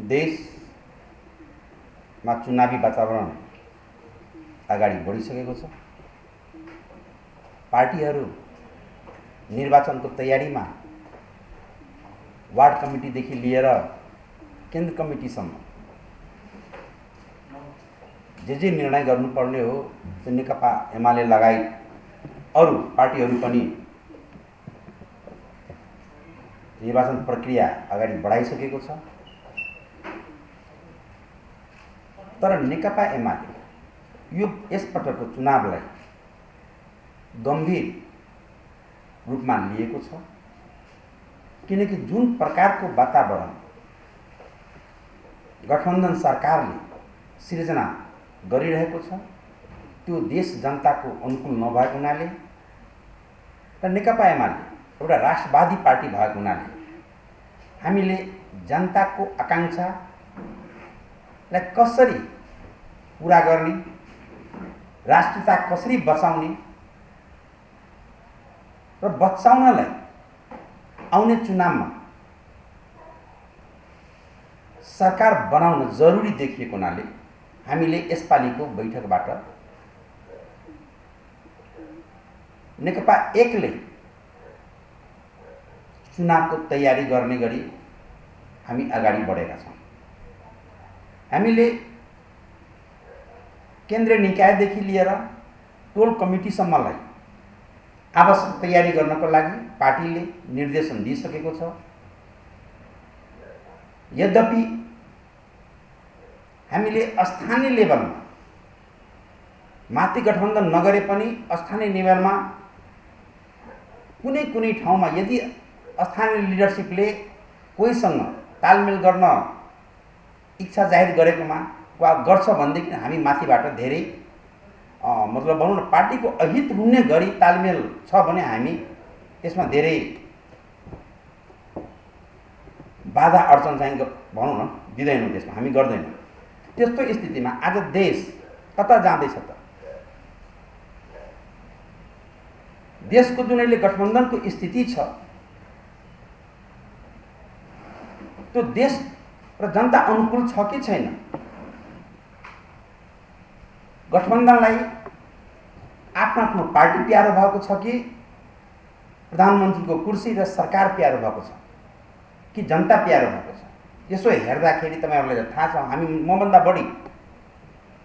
देशमा चुनावी वातावरण अगाडि बढिसकेको छ। पार्टीहरू निर्वाचनको तयारीमा वार्ड कमिटीदेखि लिएर केन्द्र कमिटीसम्म जे निर्णय गर्नुपर्ने हो त्यो नेकपा एमाले लगायत अरू पार्टीहरू पनि निर्वाचन प्रक्रिया अगाडि बढाइसकेको छ। तर नेकपा एमाले यस पटकको चुनावलाई गम्भीर रूपमा लिएको छ, किनकि जुन प्रकारको वातावरण गठबन्धन सरकारले सिर्जना गरिरहेको छ त्यो देश जनताको अनुकूल नभएको हुनाले र नेकपा एमाले एउटा राष्ट्रवादी पार्टी भएको हुनाले हामीले जनताको आकांक्षालाई कसरी पूरा गर्ने, राष्ट्रियता कसरी बचाउने र बचाउनलाई आउने चुनावमा सरकार बनाउन जरुरी देखिएको हुनाले हामीले यसपालिको बैठकबाट नेकपा एकले चुनावको तयारी गर्ने गरी हामी अगाडि बढेका छौँ। हामीले केन्द्रीय निकायदेखि लिएर टोल कमिटीसम्मलाई आवश्यक तयारी गर्नको लागि पार्टीले निर्देशन दिइसकेको छ। यद्यपि हामीले स्थानीय लेभलमा माथि गठबन्धन नगरे पनि स्थानीय लेभलमा कुनै कुनै ठाउँमा यदि स्थानीय लिडरसिपले कोहीसँग तालमेल गर्न इच्छा जाहेर गरेकोमा वा गर्छ भनेदेखि हामी माथिबाट धेरै मतलब भनौँ न पार्टीको अहित हुने गरी तालमेल छ भने हामी त्यसमा धेरै बाधा अडचन चाहिँ भनौँ न दिँदैनौँ, त्यसमा हामी गर्दैनौँ। त्यस्तो स्थितिमा आज देश कता जाँदैछ त? देशको जुन अहिले गठबन्धनको स्थिति छ त्यो देश र जनता अनुकूल छ कि छैन? गठबन्धनलाई आफ्नो आफ्नो पार्टी प्यारो भएको छ कि प्रधानमन्त्रीको कुर्सी र सरकार प्यारो भएको छ कि जनता प्यारो भएको छ? यसो हेर्दाखेरि तपाईहरुलाई थाहा छ, हामी मभन्दा बढी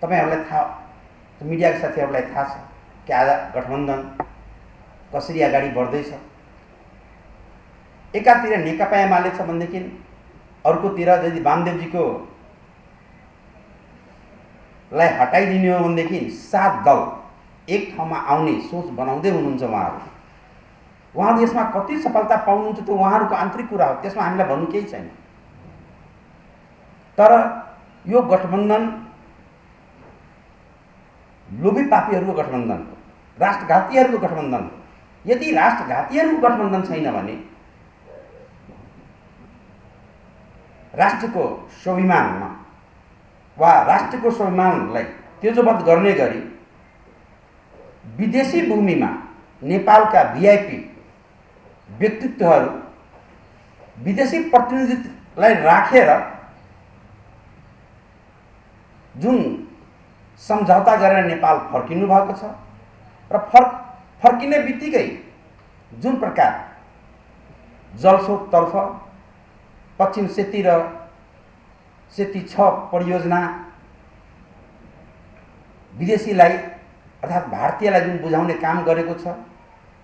तपाईहरुलाई थाहा, मिडियाका साथीहरुलाई थाहा छ कि आज गठबन्धन कसरी अगाडि बढ्दैछ। एकातिर नेकपा एमाले छ भनेदेखि अर्कोतिर यदि वामदेवजीको लाई हटाइदिने हो भनेदेखि 7 दल एक ठाउँमा आउने सोच बनाउँदै हुनुहुन्छ उहाँहरू। उहाँहरू यसमा कति सफलता पाउनुहुन्छ त्यो उहाँहरूको आन्तरिक कुरा हो, त्यसमा हामीलाई भन्नु केही छैन। तर यो गठबन्धन लोभी पापीहरूको गठबन्धन हो, राष्ट्रघातीहरूको गठबन्धन हो। यदि राष्ट्रघातीहरूको गठबन्धन छैन भने राष्ट्रको स्वाभिमानमा वा राष्ट्रको स्वाभिमानलाई तेजोवध गर्ने गरी विदेशी भूमिमा नेपालका भिआइपी व्यक्तित्वहरू विदेशी प्रतिनिधिलाई राखेर जुन सम्झौता गरेर नेपाल फर्किनु भएको छ र फर्किने बित्तिकै जुन प्रकार जलस्रोततर्फ पश्चिम सेती र सेती 6 परियोजना विदेशीलाई अर्थात् भारतीयलाई जुन बुझाउने काम गरेको छ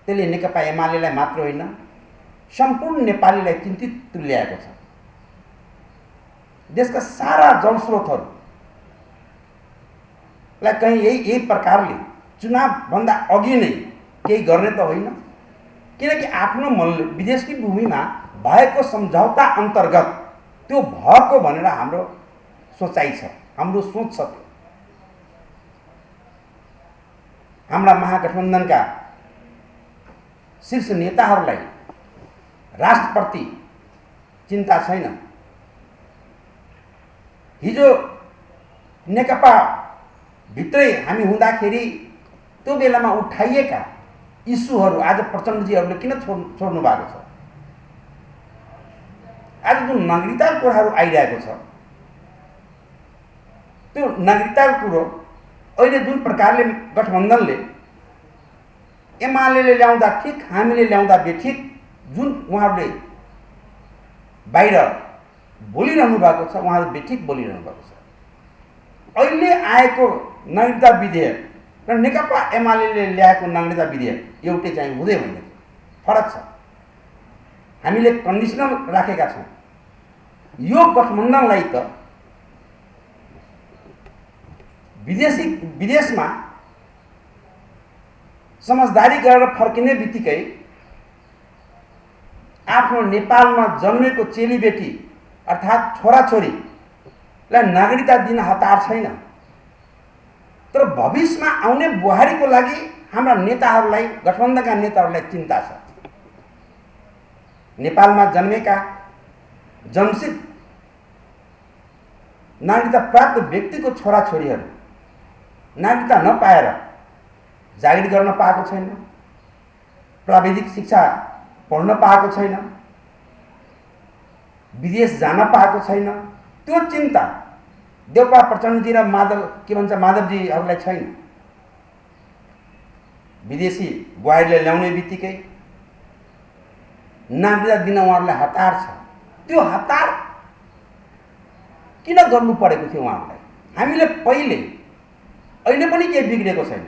त्यसले नेकपा एमालेलाई मात्र होइन सम्पूर्ण नेपालीलाई चिन्तित तुल्याएको छ। देशका सारा जलस्रोतहरूलाई कहीं यही प्रकारले चुनावभन्दा अघि नै केही गर्ने त होइन, किनकि आफ्नो मनले विदेशी भूमिमा भएको सम्झौता अन्तर्गत त्यो भएको भनेर हाम्रो सोचाइ छ, हाम्रो सोच छ। हाम्रा महागठबन्धनका शीर्ष नेताहरूलाई राष्ट्रप्रति चिन्ता छैन। हिजो नेकपा भित्रै हामी हुँदाखेरि त्यो बेलामा उठाइएका इस्युहरू आज प्रचण्डजीहरूले किन छोड्नु भएको छ? आज जुन नागरिकता कुराहरू आइरहेको छ त्यो नागरिकताको कुरो अहिले जुन प्रकारले गठबन्धनले एमाले ल्याउँदा ठिक, हामीले ल्याउँदा बेठिक जुन उहाँहरूले बाहिर बोलिरहनु भएको छ, उहाँहरू बेठिक बोलिरहनु भएको छ। अहिले आएको नागरिकता विधेयक र नेकपा एमाले ल्याएको नागरिकता विधेयक एउटै चाहिँ हुँदै होइन, फरक छ। हामीले कन्डिसनल राखेका छौँ। यो गठबन्धनलाई त विदेशमा समझदारी गरेर फर्किने बित्तिकै आफ्नो नेपालमा जन्मेको चेलीबेटी अर्थात् छोराछोरीलाई नागरिकता दिन हतार छैन। तर भविष्यमा आउने बुहारीको लागि हाम्रा नेताहरूलाई, गठबन्धनका नेताहरूलाई चिन्ता छ। नेपालमा जन्मेका जन्मसिद्ध नागरिकता प्राप्त व्यक्तिको छोराछोरीहरू नागरिकता नपाएर जागिर गर्न पाएको छैन, प्राविधिक शिक्षा पढ्न पाएको छैन, विदेश जान पाएको छैन। त्यो चिन्ता देउपा प्रचण्डजी र माधवजीहरूलाई छैन। विदेशी बुहारीले ल्याउने बित्तिकै नागरिकता दिन उहाँहरूलाई हतार छ। त्यो हतार किन गर्नु परेको थियो उहाँहरूलाई? हामीले अहिले पनि केही बिग्रेको छैन।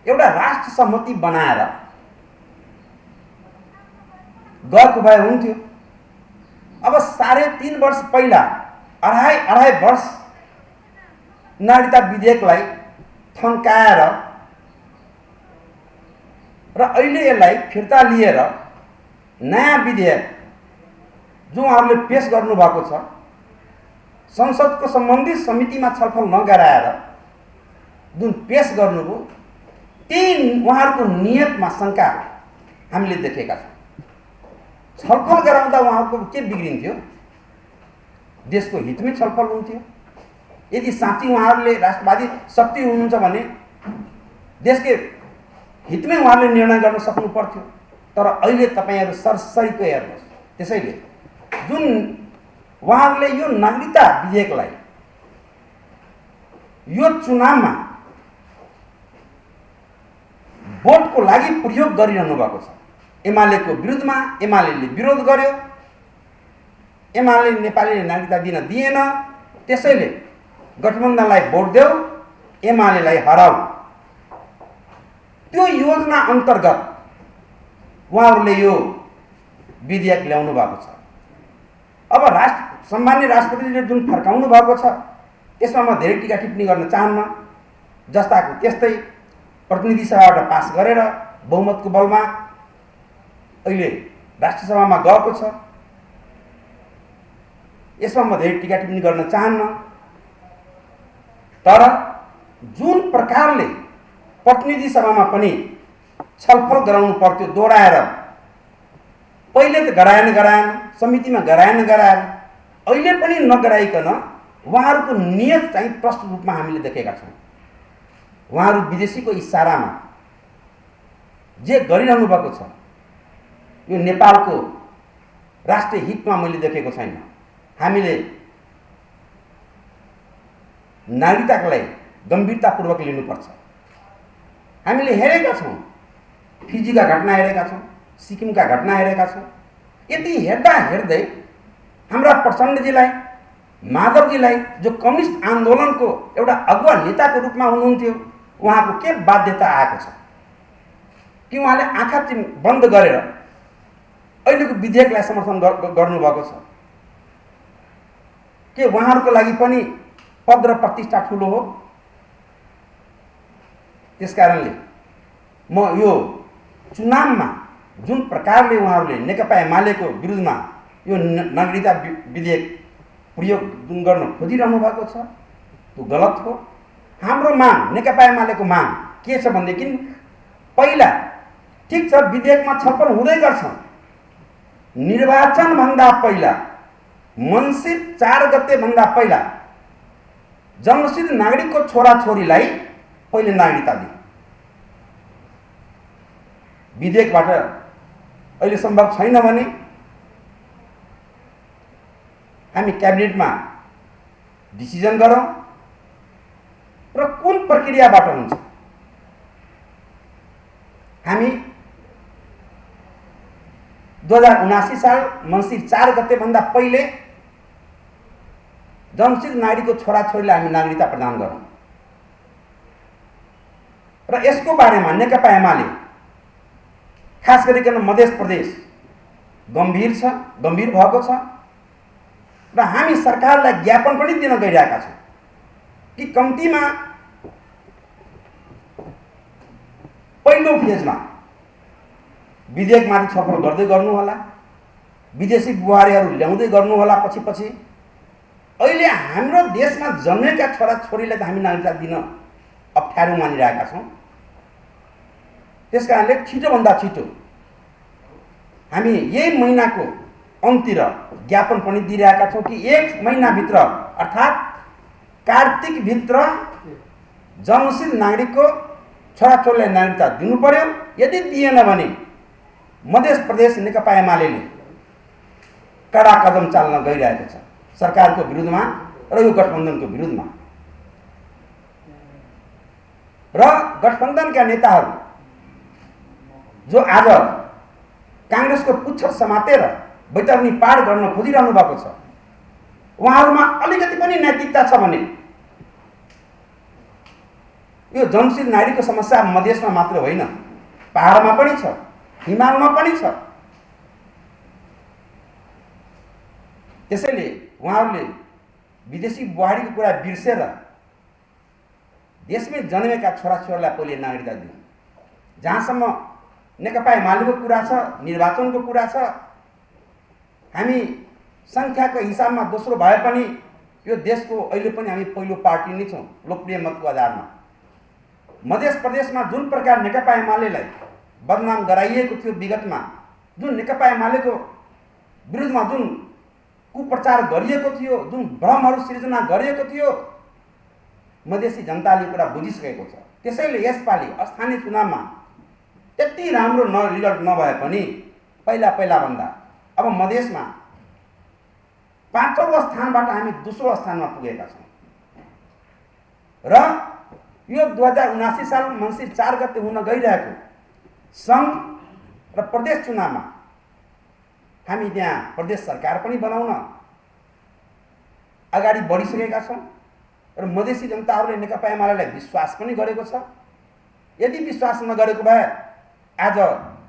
एउटा राष्ट्र सहमति बनाएर गएको भए हुन्थ्यो। अब 3.5 वर्ष पहिला, अढाई वर्ष नागरिकता विधेयकलाई थन्काएर र अहिले यसलाई फिर्ता लिएर नयाँ विधेयक जो उहाँहरूले पेश गर्नुभएको छ, संसदको सम्बन्धित समितिमा छलफल नगराएर जुन पेश गर्नुभयो, त्यही उहाँहरूको नियतमा शङ्का हामीले देखेका छौँ। छलफल गराउँदा उहाँहरूको के बिग्रिन्थ्यो? देशको हितमै छलफल हुन्थ्यो। यदि साँच्चै उहाँहरूले राष्ट्रवादी शक्ति हुनुहुन्छ भने देशकै हितमै उहाँहरूले निर्णय गर्न सक्नु पर्थ्यो। तर अहिले तपाईँहरू सरसरीको हेर्नुहोस्। त्यसैले जुन उहाँहरूले यो नागरिकता विधेयकलाई यो चुनावमा भोटको लागि प्रयोग गरिरहनु भएको छ। एमालेको विरुद्धमा एमालेले विरोध गर्यो, एमाले नेपालीले नागरिकता दिन दिएन। त्यसैले गठबन्धनलाई भोट देऊ, एमालेलाई हराऊ। त्यो योजना अन्तर्गत उहाँहरूले यो विधेयक ल्याउनु भएको छ। अब सम्मान्य राष्ट्रपतिले जुन फर्काउनु भएको छ, त्यसमा म धेरै टीका टिप्पणी गर्न चाहन्न। जस्ताको त्यस्तै प्रतिनिधि सभाबाट पास गरेर बहुमतको बलमा अहिले राष्ट्रिय सभामा गएको छ। यसमा म धेरै टीका टिप्पणी गर्न चाहन्न। तर जुन प्रकारले प्रतिनिधि सभामा पनि छलफल गराउनु पर्थ्यो दोहोऱ्याएर, पहिले त गराएन, समितिमा गराएन, अहिले पनि नगराइकन उहाँहरूको नियत चाहिँ प्रष्ट रूपमा हामीले देखेका छौँ। उहाँहरू विदेशीको इसारामा जे गरिरहनु भएको छ, यो नेपालको राष्ट्रिय हितमा मैले देखेको छैन। हामीले नागरिकतालाई गम्भीरतापूर्वक लिनुपर्छ। हामीले हेरेका छौँ, फिजीका घटना हेरेका छौँ, सिक्किमका घटना हेरेका छौँ। यति हेर्दै हाम्रा प्रचण्डजीलाई, माधवजीलाई, जो कम्युनिस्ट आन्दोलनको एउटा अगुवा नेताको रूपमा हुनुहुन्थ्यो, उहाँको के बाध्यता आएको छ कि उहाँले आँखा बन्द गरेर अहिलेको विधेयकलाई समर्थन गर्नुभएको छ? के उहाँहरूको लागि पनि पद र प्रतिष्ठा ठुलो हो? त्यसकारणले म यो चुनावमा जुन प्रकारले उहाँहरूले नेकपा एमालेको विरुद्धमा यो नागरिकता विधेयक प्रयोग जुन गर्न खोजिरहनु भएको छ, त्यो गलत हो। हाम्रो माग, नेकपा एमालेको माग के छ भनेदेखि, पहिला ठिक छ विधेयकमा छलफल हुँदै गर्छ, निर्वाचनभन्दा पहिला, मङ्सिर 4 गतेभन्दा पहिला जन्मसिद्ध नागरिकको छोराछोरीलाई पहिले नागरिकता दिए। विधेयकबाट अहिले सम्भव छैन भने हामी क्याबिनेटमा डिसिजन गरौँ, र कुन प्रक्रियाबाट हुन्छ? हामी 2079 साल मङ्सिर 4 गते भन्दा पहिले जमशेद नायडूको छोराछोरीलाई हामी नागरिकता प्रदान गरौँ र यसको बारेमा नेकपा एमाले खास गरिकन मध्य प्रदेश गम्भीर भएको छ र हामी सरकारलाई ज्ञापन पनि दिन गइरहेका छौँ कि कम्तीमा पहिलो फेजमा विधेयकमाथि छलफल गर्दै गर्नु होला, विदेशी बुहारीहरू ल्याउँदै गर्नु होला पछि। अहिले हाम्रो देशमा जन्मेका छोराछोरीलाई त हामी नागरिकता दिन अप्ठ्यारो मानिरहेका छौँ। त्यसकारणले छिटोभन्दा छिटो हामी यही महिनाको अन्तिर ज्ञापन पनि दिइरहेका छौँ कि 1 महिनाभित्र अर्थात् कार्तिकभित्र जन्मशील नागरिकको छोराछोरीलाई नागरिकता दिनु पर्यो। यदि दिएन भने मध्य प्रदेश नेकपा एमाले कडा कदम चाल्न गइरहेको छ सरकारको विरुद्धमा र यो गठबन्धनको विरुद्धमा। र गठबन्धनका नेताहरू जो आज कांग्रेसको पुच्छर समातेर बैतरनी पार गर्न खोजिरहनु भएको छ, उहाँहरूमा अलिकति पनि नैतिकता छ भने यो जमशेद नायडूको समस्या मधेसमा मात्र होइन, पहाडमा पनि छ, हिमालमा पनि छ। त्यसैले उहाँहरूले विदेशी बुहारीको कुरा बिर्सेर देशमै जन्मेका छोराछोरीलाई पहिले नागरिकता दिउँ। जहाँसम्म नेकपा एमालेको कुरा छ, निर्वाचनको कुरा छ, हामी सङ्ख्याको हिसाबमा दोस्रो भए पनि यो देशको अहिले पनि हामी पहिलो पार्टी नै छौँ लोकप्रिय मतको आधारमा। मध्य प्रदेशमा जुन प्रकार नेकपा एमालेलाई बदनाम गराइएको थियो विगतमा, जुन नेकपा एमालेको विरुद्धमा जुन कुप्रचार गरिएको थियो, जुन भ्रमहरू सिर्जना गरिएको थियो, मधेसी जनताले कुरा बुझिसकेको छ। त्यसैले यसपालि स्थानीय चुनावमा त्यति राम्रो रिजल्ट नभए पनि पहिला भन्दा अब मधेसमा 5औं स्थानबाट हामी 2रो स्थानमा पुगेका छौँ र यो 2079 साल मङ्सिर 4 गते हुन गइरहेको सङ्घ र प्रदेश चुनावमा हामी त्यहाँ प्रदेश सरकार पनि बनाउन अगाडि बढिसकेका छौँ र मधेसी जनताहरूले नेकपा एमालेलाई विश्वास पनि गरेको छ। यदि विश्वास नगरेको भए आज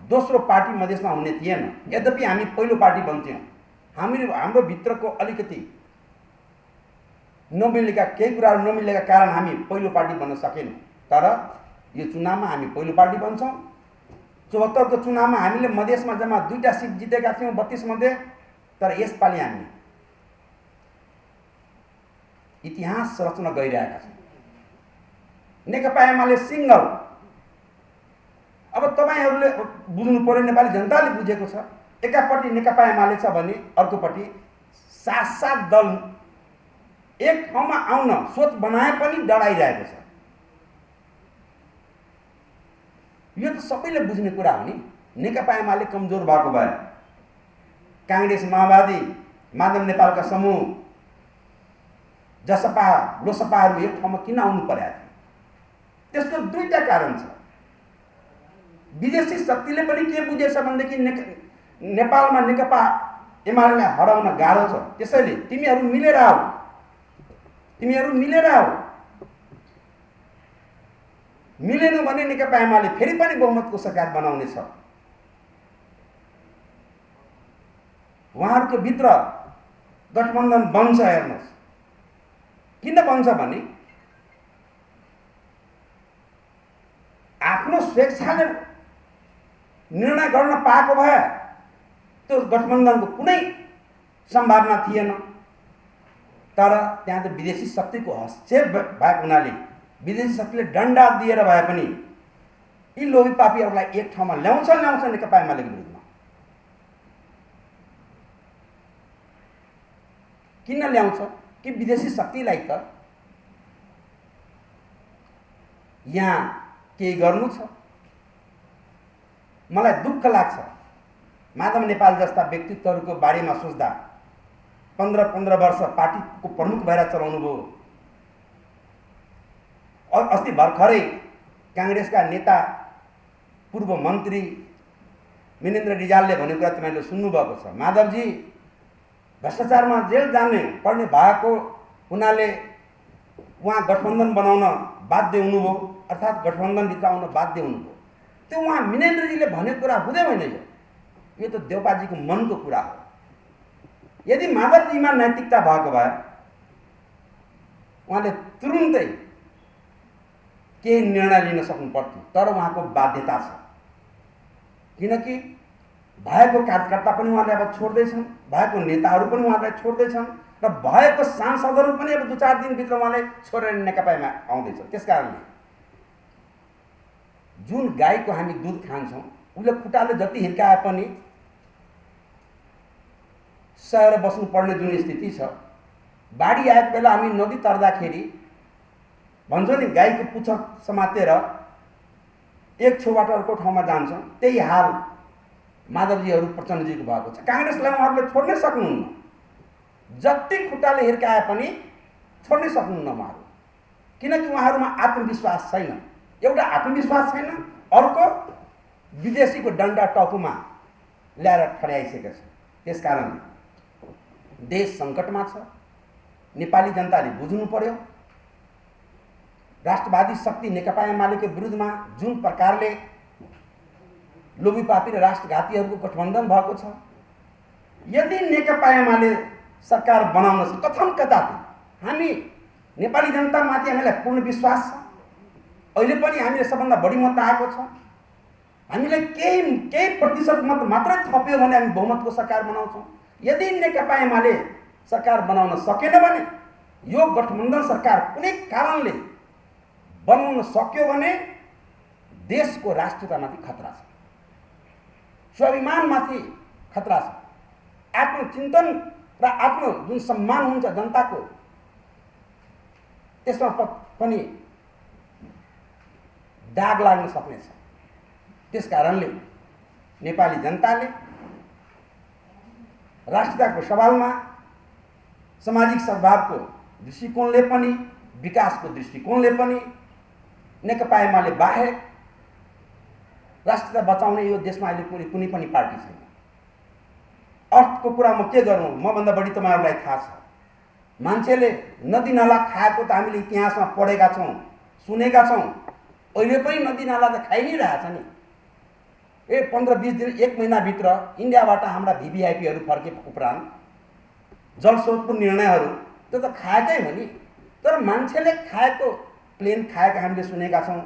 दोस्रो पार्टी मधेसमा हुने थिएन। यद्यपि हामी पहिलो पार्टी बन्थ्यौँ, हाम्रो भित्रको अलिकति नमिलेका केही कुराहरू नमिलेका कारण हामी पहिलो पार्टी बन्न सकेनौँ। तर यो चुनावमा हामी पहिलो पार्टी बन्छौँ। 74 को चुनावमा हामीले मधेसमा जम्मा 2टा सिट जितेका थियौँ 32 मध्ये। तर यसपालि हामी इतिहास रचना गइरहेका छौँ। नेकपा एमाले सिङ्गल। अब तपाईहरूले बुझ्नु पर्यो, नेपाली जनताले बुझेको छ, एकापट्टि नेकपा एमाले छ भने अर्कोपट्टि 7 दल एक ठाउँमा आउन सोच बनाए पनि डराइरहेको छ। यो त सबैले बुझ्ने कुरा हो नि। नेकपा एमाले कमजोर भएको भए कांग्रेस, माओवादी, माधव नेपालका समूह, जसपा, लोसपाहरू एक ठाउँमा किन आउनु पर्या थियो? त्यसको 2टा कारण छ। विदेशी शक्तिले पनि के बुझेछ भनेदेखि नेपालमा नेकपा एमालेलाई हराउन गाह्रो छ। त्यसैले तिमीहरू मिलेर आऊ। मिलेन भने नेकपा एमाले फेरि पनि बहुमतको सरकार बनाउने छ। उहाँहरूको भित्र गठबन्धन बन्छ। हेर्नुहोस् किन बन्छ भने आफ्नो स्वेच्छाले निर्णय गर्न पाएको भए त्यो गठबन्धनको कुनै सम्भावना थिएन। तर त्यहाँ त विदेशी शक्तिको हस्तक्षेप भएको हुनाले विदेशी शक्तिले डन्डा दिएर भए पनि यी लोभी पापीहरूलाई एक ठाउँमा ल्याउँछ नेकपा एमालेको विरुद्धमा। किन ल्याउँछ कि विदेशी शक्तिलाई त यहाँ केही गर्नु छ। मलाई दुःख लाग्छ माधव नेपाल जस्ता व्यक्तित्वहरूको बारेमा सोच्दा। 15 वर्ष पार्टीको प्रमुख भएर चलाउनु भयो। अस्ति भर्खरै काङ्ग्रेसका नेता पूर्व मन्त्री मिनेन्द्र रिजालले भनेको कुरा तपाईँले सुन्नुभएको छ। माधवजी भ्रष्टाचारमा जेल जाने पर्ने भएको हुनाले उहाँ गठबन्धन बनाउन बाध्य हुनुभयो, अर्थात् गठबन्धनभित्र आउन बाध्य हुनुभयो। त्यो उहाँ मिनेन्द्रजीले भनेको कुरा हुँदै होइन, यो त देउपाजीको मनको कुरा हो। यदि माधवजीमा नैतिकता भएको भए उहाँले तुरुन्तै केही निर्णय लिन सक्नु पर्थ्यो, तर उहाँको बाध्यता छ। किनकि भएको कार्यकर्ता पनि उहाँले अब छोड्दैछन्, भएको नेताहरू पनि उहाँलाई छोड्दैछन् र भएको सांसदहरू पनि अब 2-4 दिनभित्र उहाँले छोडेर नेकपामा आउँदैछ। त्यसकारणले जुन गाईको हामी दुध खान्छौँ उसले खुट्टाले जति हिर्काए पनि सहेर बस्नुपर्ने जुन स्थिति छ, बाढी आएको बेला हामी नदी तर्दाखेरि भन्छौँ नि गाईको पुच्छर समातेर एक छेउबाट अर्को ठाउँमा जान्छौँ, त्यही हाल माधवजीहरू प्रचण्डजीको भएको छ। काङ्ग्रेसलाई उहाँहरूले छोड्नै सक्नुहुन्न, जति खुट्टाले हिर्काए पनि छोड्नै सक्नुहुन्न उहाँहरू, किनकि उहाँहरूमा आत्मविश्वास छैन। एउटा आत्मविश्वास छैन, अर्को विदेशीको डन्डा टाउकोमा ल्याएर ठड्याइसकेको छ। त्यसकारणले देश सङ्कटमा छ, नेपाली जनताले बुझ्नु पर्यो। राष्ट्रवादी शक्ति नेकपा एमालेको विरुद्धमा जुन प्रकारले लोभीपापी र राष्ट्रघातीहरूको गठबन्धन भएको छ, यदि नेकपा एमाले सरकार बनाउन सक्छ, कथन कदापि हामी नेपाली जनतामाथि हामीलाई पूर्ण विश्वास छ। अहिले पनि हामीले सबभन्दा बढी मत आएको छ। हामीले केही प्रतिशत मत मात्रै थप्यो भने हामी बहुमतको सरकार बनाउँछौँ। यदि नेकपा एमाले सरकार बनाउन सकेन भने, यो गठबन्धन सरकार कुनै कारणले बनाउन सक्यो भने देशको राष्ट्रियतामाथि खतरा छ, स्वाभिमानमाथि खतरा छ, आत्मचिन्तन र आत्म जुन सम्मान हुन्छ जनताको त्यसमा पनि दाग लाग्न सक्नेछ। त्यसकारणले नेपाली जनताले राष्ट्रियताको सवालमा सामाजिक सद्भावको दृष्टिकोणले पनि, विकासको दृष्टिकोणले पनि नेकपा एमाले बाहेक राष्ट्रियता बचाउने यो देशमा अहिले कुनै पनि पार्टी छैन। अर्थको कुरा म के गरौँ, मभन्दा बढी तपाईँहरूलाई थाहा छ। मान्छेले नदी नाला खाएको त हामीले इतिहासमा पढेका छौँ, सुनेका छौँ। अहिले पनि नदी नाला त खाइ नै रहेछ नि। 15-20 दिन, 1 महिनाभित्र इन्डियाबाट हाम्रा भिभिआइपीहरू फर्के उपरान्त जलस्रोतको निर्णयहरू त्यो त खाएकै हो नि। तर मान्छेले खाएको, प्लेन खाएका हामीले सुनेका छौँ,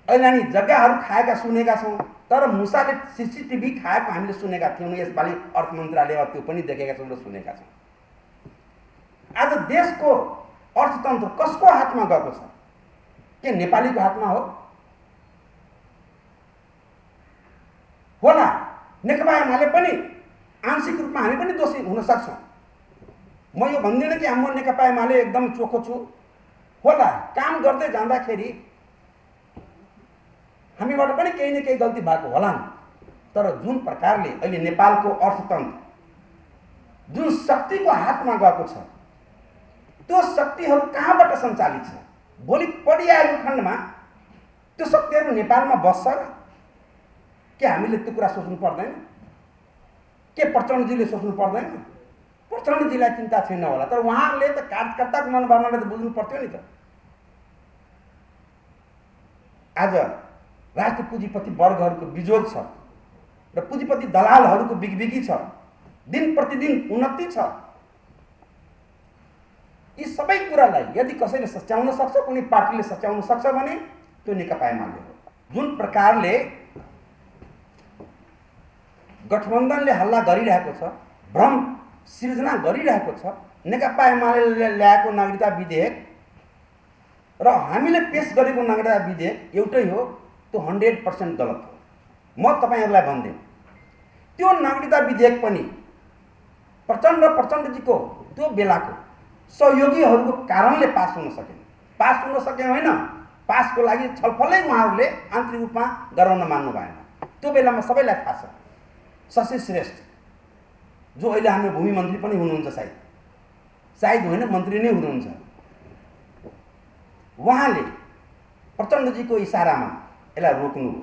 ऐलानी जग्गाहरू खाएका सुनेका छौँ, तर मुसाले सीसीटीभी खाएको हामीले सुनेका थियौँ। यसपालि अर्थ मन्त्रालयमा त्यो पनि देखेका छौँ र सुनेका छौँ। आज देशको अर्थतन्त्र कसको हातमा गएको छ? के नेपालीको हातमा हो? होला, नेकपा एमाले पनि आंशिक रूपमा हामी पनि दोषी हुन सक्छौँ। म यो भन्दिनँ कि म नेकपा एमाले एकदम चोखो छु। होला, काम गर्दै जाँदाखेरि हामीबाट पनि केही न केही गल्ती भएको होला। तर जुन प्रकारले अहिले नेपालको अर्थतन्त्र जुन शक्तिको हातमा गएको छ, त्यो शक्तिहरू कहाँबाट सञ्चालित छ? भोलि पडिआएको खण्डमा त्यो शक्तिहरू नेपालमा बस्छ र? के हामीले त्यो कुरा सोच्नु पर्दैन? के प्रचण्डजीले सोच्नु पर्दैन? प्रचण्डजीलाई चिन्ता छैन होला, तर उहाँहरूले त कार्यकर्ताको मनोभावनाले त बुझ्नु पर्थ्यो नि त। आज राष्ट्रिय पुँजीपति वर्गहरूको बिजोग छ र पुँजीपति दलालहरूको बिगबिगी छ, दिन प्रतिदिन उन्नति छ। यी सबै कुरालाई यदि कसैले सच्याउन सक्छ, कुनै पार्टीले सच्याउन सक्छ भने त्यो नेकपा एमाले हो। जुन प्रकारले गठबन्धनले हल्ला गरिरहेको छ, भ्रम सिर्जना गरिरहेको छ, नेकपा एमाले ल्याएको नागरिकता विधेयक र हामीले पेश गरेको नागरिकता विधेयक एउटै हो, त्यो 100% गलत हो। म तपाईँहरूलाई भन्दै त्यो नागरिकता विधेयक पनि प्रचण्डजीको त्यो बेलाको सहयोगीहरूको कारणले पास हुन सकेन। पास हुन सके होइन, पासको लागि छलफलै उहाँहरूले आन्तरिक रूपमा गराउन मान्नु भएन। त्यो बेलामा सबैलाई थाहा छ, शशि श्रेष्ठ जो अहिले हाम्रो भूमि मन्त्री पनि हुनुहुन्छ, सायद होइन, मन्त्री नै हुनुहुन्छ, उहाँले प्रचण्डजीको इसारामा यसलाई रोक्नु हो।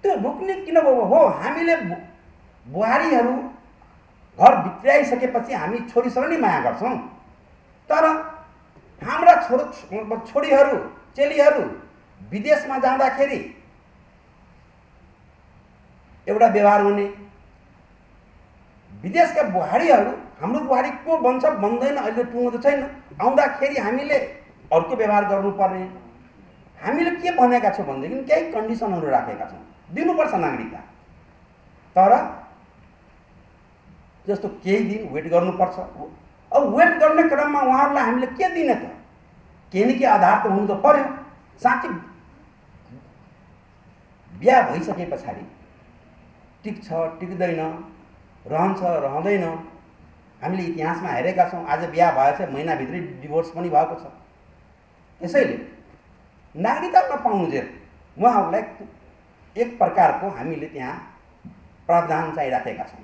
त्यो रोक्ने किन भयो? हो हामीले बुहारीहरू घर भित्र्याइसकेपछि हामी छोरीसँग नि माया गर्छौँ, तर हाम्रा छोरीहरू चेलीहरू विदेशमा जाँदाखेरि एउटा व्यवहार हुने, विदेशका बुहारीहरू हाम्रो बुहारी को बन्छ बन्दैन अहिले टुङ्गो छैन, आउँदाखेरि हामीले अर्को व्यवहार गर्नुपर्ने। हामीले के भनेका छौँ भनेदेखि केही कन्डिसनहरू राखेका छौँ, दिनुपर्छ नागरिकता, तर जस्तो केही दिन वेट गर्नुपर्छ। अब वेट गर्ने क्रममा उहाँहरूलाई हामीले के दिने त? केही न केही आधार त हुनु त पर्यो। साँच्चै बिहा भइसके पछाडि टिक्छ टिक्दैन, रहन्छ रहँदैन, हामीले इतिहासमा हेरेका छौँ। आज बिहा भएछ महिनाभित्रै डिभोर्स पनि भएको छ। त्यसैले नागरिकता नपाउनु चाहिँ उहाँहरूलाई एक प्रकारको हामीले त्यहाँ प्रावधान चाहिँ राखेका छौँ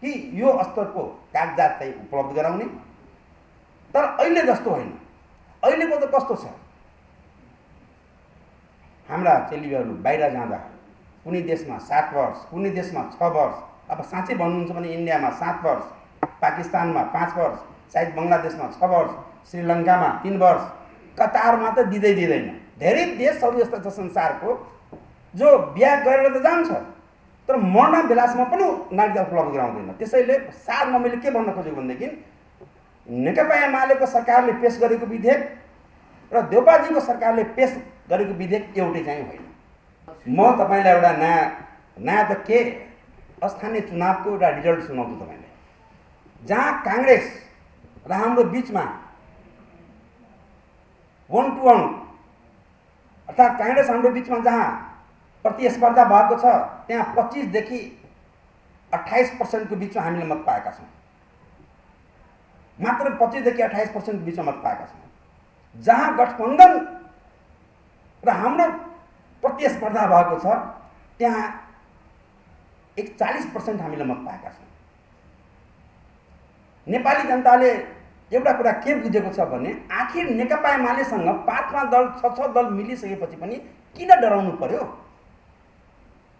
कि यो स्तरको कागजात चाहिँ उपलब्ध गराउने। तर अहिले जस्तो होइन। अहिलेको त कस्तो छ, हाम्रा चेलीहरू बाहिर जाँदा कुनै देशमा 7 वर्ष, कुनै देशमा 6 वर्ष, अब साँच्चै भन्नुहुन्छ भने इन्डियामा 7 वर्ष, पाकिस्तानमा 5 वर्ष, सायद बङ्गलादेशमा 6 वर्ष, श्रीलङ्कामा 3 वर्ष, कतारमा त दिँदैन। धेरै देशहरू यस्ता छ संसारको जो बिहा गरेर त जान्छ तर मर्न बेलासम्म पनि नागरिकता उपलब्ध गराउँदैन। त्यसैले सारमा मैले के भन्न खोजेको भनेदेखि नेकपा एमालेको सरकारले पेश गरेको विधेयक र देउपाजीको सरकारले पेश गरेको विधेयक एउटै चाहिँ होइन। म तपाईँलाई एउटा नयाँ त के स्थानीय चुनावको एउटा रिजल्ट सुनाउँछु तपाईँलाई, जहाँ काङ्ग्रेस र हाम्रो बिचमा 1-to-1 अर्थात् काङ्ग्रेस हाम्रो बिचमा जहाँ प्रतिस्पर्धा भएको छ त्यहाँ 25 देखि 28% को बिचमा हामीले मत पाएका छौँ। मात्र 25 देखि 28% को बिचमा मत पाएका छौँ। जहाँ गठबन्धन र हाम्रो प्रतिस्पर्धा भएको छ त्यहाँ 41% हामीले मत पाएका छौँ। नेपाली जनताले एउटा कुरा के बुझेको छ भने आखिर नेकपा एमालेसँग 5 दल 6 दल मिलिसकेपछि पनि किन डराउनु पर्यो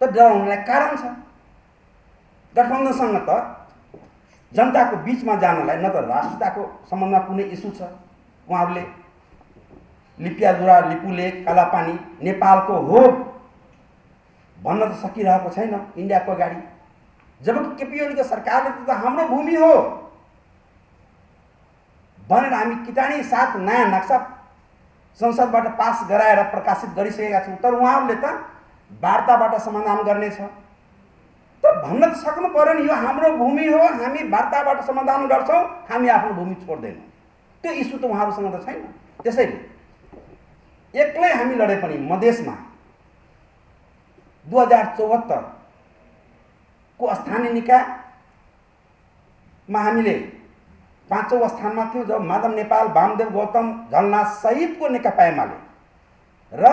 त? डराउनलाई कारण छ। गठबन्धनसँग त जनताको बिचमा जानलाई न त राष्ट्रियताको सम्बन्धमा कुनै इस्यु छ, उहाँहरूले लिपियाजुरा लिपुले कालापानी नेपालको हो भन्न त सकिरहेको छैन इन्डियाको अगाडि, जबकि केपी ओलीको सरकारले त हाम्रो भूमि हो भनेर हामी किटानी साथ नयाँ नक्सा संसदबाट पास गराएर प्रकाशित गरिसकेका छौँ। तर उहाँहरूले त वार्ताबाट समाधान गर्नेछ त भन्न त सक्नु पर्यो नि, यो हाम्रो भूमि हो, हामी वार्ताबाट समाधान गर्छौँ, हामी आफ्नो भूमि छोड्दैनौँ। त्यो इस्यु त उहाँहरूसँग त छैन। त्यसैले एक्लै हामी लडे पनि मधेसमा 2074 को स्थानीय निकायमा हामीले 5औं स्थानमा थियौँ, जब माधव नेपाल, वामदेव गौतम, झलनाथ सहितको नेकपा एमाले र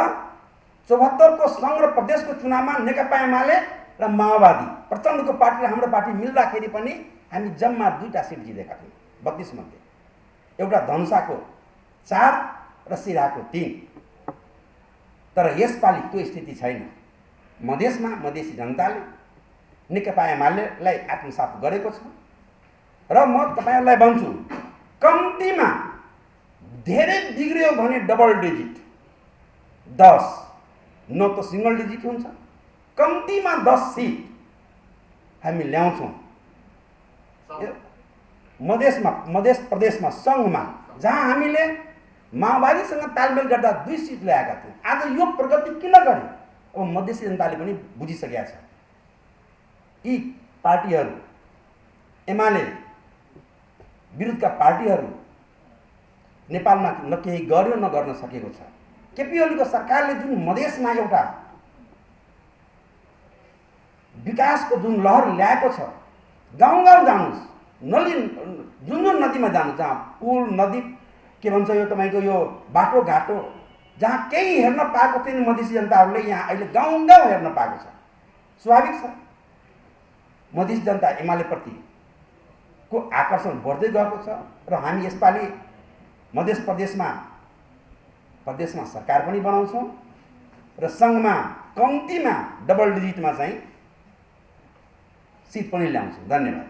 74 को सङ्घ र प्रदेशको चुनावमा नेकपा एमाले र माओवादी प्रचण्डको पार्टी र हाम्रो पार्टी मिल्दाखेरि पनि हामी जम्मा 2टा सिट जितेका थियौँ 32 मध्ये। एउटा धनुषाको 4 र सिराहाको 3। तर यसपालि त्यो स्थिति छैन। मधेसमा मधेसी जनताले नेकपा एमालेलाई आत्मसात गरेको छ र म तपाईहरुलाई भन्छु कम्तीमा धेरै बिग्रियो भने डबल डिजिट 10, न त सिंगल डिजिट हुन्छ, कम्तीमा 10 सिट हामी ल्याउँछौँ मधेस प्रदेशमा सङ्घमा, जहाँ हामीले माओवादीसँग तालमेल गर्दा 2 सिट ल्याएका थियौँ। आज यो प्रगति किन गरे? अब मधेसी जनताले पनि बुझिसकेका छ यी पार्टीहरू एमाले विरुद्धका पार्टीहरू नेपालमा न केही गर्यो न गर्न सकेको छ। केपी ओलीको सरकारले जुन मधेसमा एउटा विकासको जुन लहर ल्याएको छ, गाउँ गाउँ जानुस्, नली जुन जुन नदीमा जानुस्, जहाँ पुल नदी के भन्छ यो तपाईको यो बाटो घाटो जहाँ केही हेर्न पाएको थिएन मधेसी जनताहरूले यहाँ अहिले गाउँ गाउँ हेर्न पाएको छ। स्वाभाविक छ मधेसी जनता एमाले प्रति को आकर्षण बढ्दै गएको छ र हामी यसपालि मध्य प्रदेशमा सरकार पनि बनाउँछौँ र सङ्घमा कम्तीमा डबल डिजिटमा चाहिँ सिट पनि ल्याउँछौँ। धन्यवाद।